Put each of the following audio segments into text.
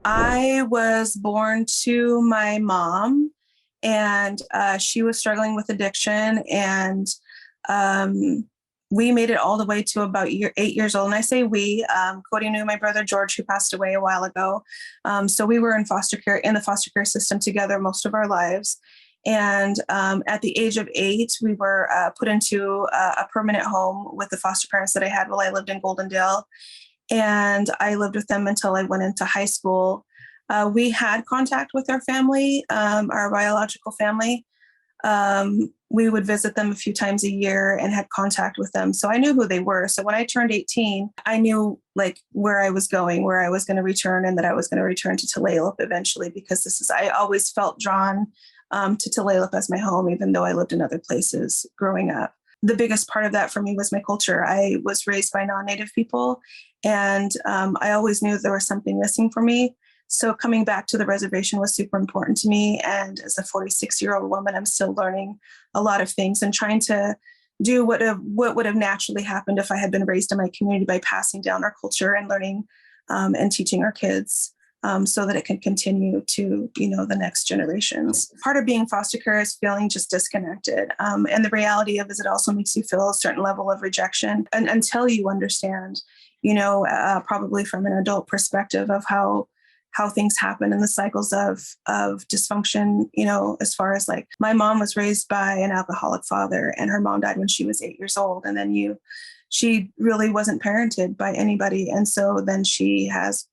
I was born to my mom, and she was struggling with addiction, and um, we made it all the way to about 8 years old. And I say we, Cody knew my brother George, who passed away a while ago. So we were in foster care, in the foster care system together most of our lives. And at the age of 8, we were put into a permanent home with the foster parents that I had while I lived in Goldendale. And I lived with them until I went into high school. We had contact with our family, our biological family. We would visit them a few times a year and had contact with them. So I knew who they were. So when I turned 18, I knew like where I was going, where I was going to return, and that I was going to return to Tulalip eventually, because I always felt drawn to Tulalip as my home, even though I lived in other places growing up. The biggest part of that for me was my culture. I was raised by non-Native people, and I always knew there was something missing for me. So coming back to the reservation was super important to me. And as a 46-year-old woman, I'm still learning a lot of things and trying to do what would have naturally happened if I had been raised in my community, by passing down our culture and learning and teaching our kids, so that it can continue to, the next generations. Part of being foster care is feeling just disconnected. And the reality of it is it also makes you feel a certain level of rejection, and until you understand, probably from an adult perspective of how things happen and the cycles of dysfunction, as far as like my mom was raised by an alcoholic father, and her mom died when she was 8 years old. And then she really wasn't parented by anybody. And so then she has,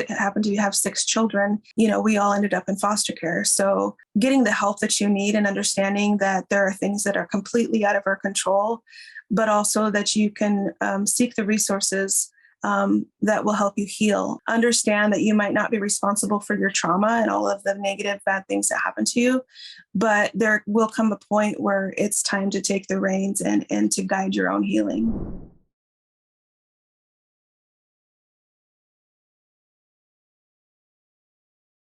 happened to have 6 children. We all ended up in foster care. So getting the help that you need and understanding that there are things that are completely out of our control, but also that you can seek the resources that will help you heal. Understand that you might not be responsible for your trauma and all of the negative, bad things that happen to you, but there will come a point where it's time to take the reins and to guide your own healing.